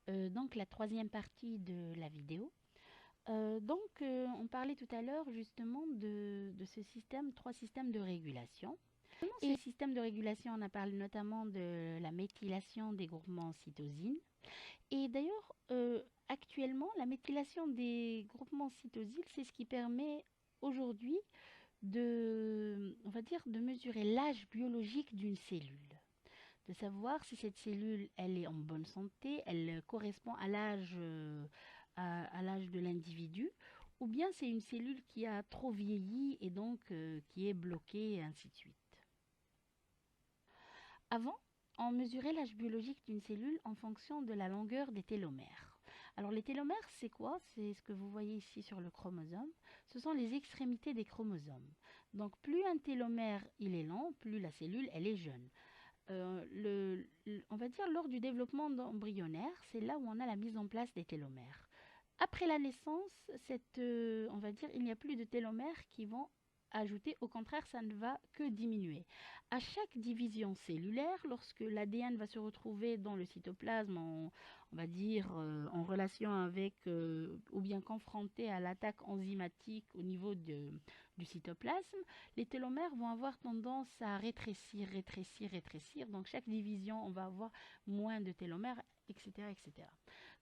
donc la troisième partie de la vidéo. On parlait tout à l'heure justement de ce système, trois systèmes de régulation. Et ces systèmes de régulation, on a parlé notamment de la méthylation des groupements cytosine. Et d'ailleurs, actuellement, la méthylation des groupements cytosine, c'est ce qui permet aujourd'hui on va dire, de mesurer l'âge biologique d'une cellule, de savoir si cette cellule, elle est en bonne santé, elle correspond à à l'âge de l'individu, ou bien c'est une cellule qui a trop vieilli et donc qui est bloquée, et ainsi de suite. Avant, on mesurait l'âge biologique d'une cellule en fonction de la longueur des télomères. Alors les télomères, c'est quoi? C'est ce que vous voyez ici sur le chromosome. Ce sont les extrémités des chromosomes. Donc plus un télomère il est long, plus la cellule elle est jeune. On va dire lors du développement embryonnaire, c'est là où on a la mise en place des télomères. Après la naissance, on va dire, il n'y a plus de télomères qui vont ajouter, au contraire, ça ne va que diminuer. À chaque division cellulaire, lorsque l'ADN va se retrouver dans le cytoplasme, on va dire en relation avec, ou bien confronté à l'attaque enzymatique au niveau du cytoplasme, les télomères vont avoir tendance à rétrécir, rétrécir, rétrécir. Donc chaque division, on va avoir moins de télomères, etc., etc.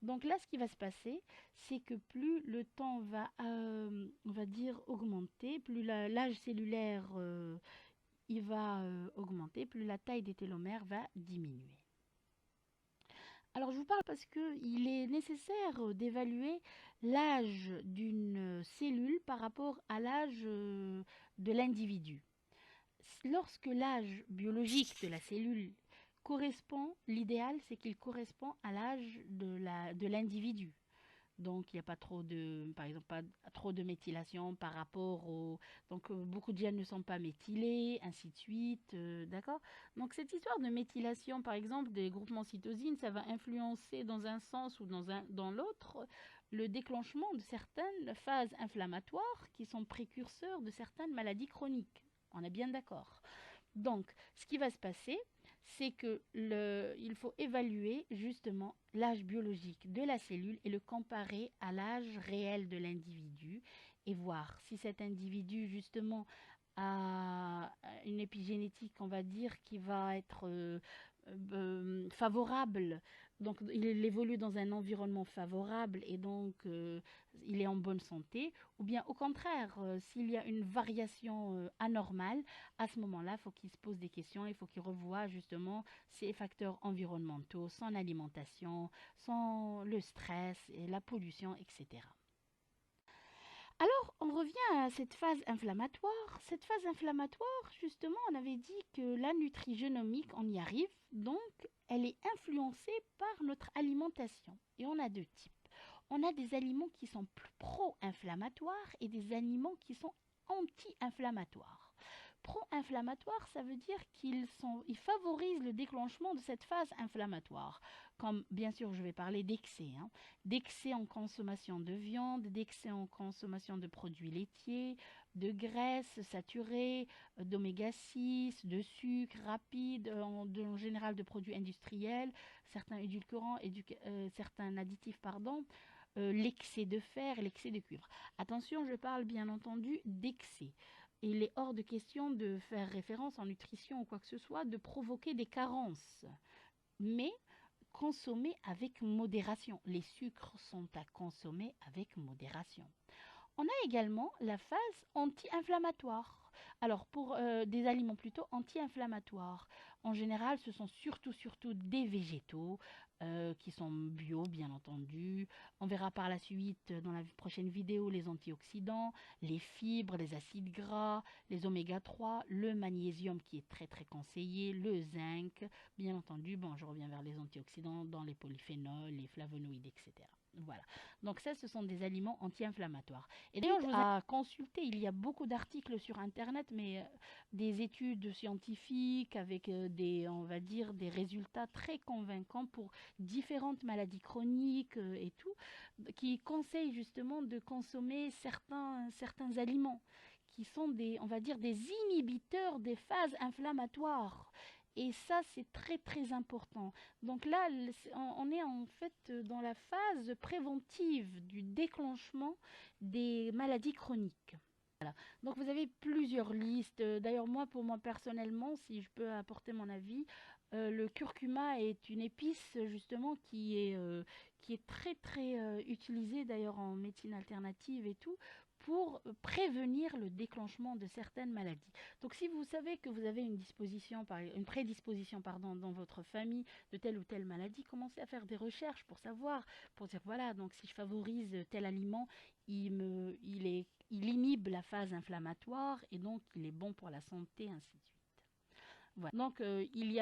Donc là, ce qui va se passer, c'est que plus le temps va, on va dire, augmenter, plus l'âge cellulaire il va augmenter, plus la taille des télomères va diminuer. Alors je vous parle parce qu'il est nécessaire d'évaluer l'âge d'une cellule par rapport à l'âge de l'individu. Lorsque l'âge biologique de la cellule correspond, l'idéal c'est qu'il correspond à l'âge de l'individu. Donc il n'y a pas trop de, par exemple, pas trop de méthylation par rapport au... Donc beaucoup de gènes ne sont pas méthylés, ainsi de suite, d'accord? Donc cette histoire de méthylation, par exemple, des groupements cytosine, ça va influencer dans un sens ou dans l'autre le déclenchement de certaines phases inflammatoires qui sont précurseurs de certaines maladies chroniques. On est bien d'accord. Donc, ce qui va se passer, c'est que il faut évaluer justement l'âge biologique de la cellule et le comparer à l'âge réel de l'individu et voir si cet individu justement a une épigénétique, on va dire, qui va être favorable. Donc, il évolue dans un environnement favorable et donc il est en bonne santé. Ou bien au contraire, s'il y a une variation anormale, à ce moment-là, il faut qu'il se pose des questions, il faut qu'il revoie justement ses facteurs environnementaux, son alimentation, le stress, et la pollution, etc. Alors, on revient à cette phase inflammatoire. Cette phase inflammatoire, justement, on avait dit que la nutrigénomique, on y arrive, donc elle est influencée par notre alimentation. Et on a deux types. On a des aliments qui sont pro-inflammatoires et des aliments qui sont anti-inflammatoires. Pro-inflammatoire, ça veut dire ils favorisent le déclenchement de cette phase inflammatoire. Comme bien sûr, je vais parler d'excès. D'excès en consommation de viande, d'excès en consommation de produits laitiers, de graisses saturées, d'oméga 6, de sucre rapide, en général de produits industriels, certains édulcorants, certains additifs, pardon, l'excès de fer et l'excès de cuivre. Attention, je parle bien entendu d'excès. Il est hors de question de faire référence en nutrition ou quoi que ce soit, de provoquer des carences. Mais consommer avec modération. Les sucres sont à consommer avec modération. On a également la phase anti-inflammatoire. Alors pour des aliments plutôt anti-inflammatoires, en général ce sont surtout des végétaux qui sont bio bien entendu. On verra par la suite dans la prochaine vidéo les antioxydants, les fibres, les acides gras, les oméga 3, le magnésium qui est très conseillé, le zinc, bien entendu, bon je reviens vers les antioxydants dans les polyphénols, les flavonoïdes, etc. Voilà. Donc ça, ce sont des aliments anti-inflammatoires. Et d'ailleurs, je vous ai consulté, il y a beaucoup d'articles sur Internet, mais des études scientifiques avec on va dire, des résultats très convaincants pour différentes maladies chroniques et tout, qui conseillent justement de consommer certains aliments qui sont on va dire, des inhibiteurs des phases inflammatoires. Et ça, c'est très très important. Donc là, on est en fait dans la phase préventive du déclenchement des maladies chroniques. Donc vous avez plusieurs listes. D'ailleurs, pour moi personnellement, si je peux apporter mon avis, le curcuma est une épice justement qui est très très utilisée d'ailleurs en médecine alternative et tout pour prévenir le déclenchement de certaines maladies. Donc si vous savez que vous avez une prédisposition pardon, dans votre famille de telle ou telle maladie, commencez à faire des recherches pour savoir, pour dire voilà, donc si je favorise tel aliment, il inhibe la phase inflammatoire et donc il est bon pour la santé, ainsi de suite. Voilà. Donc il y a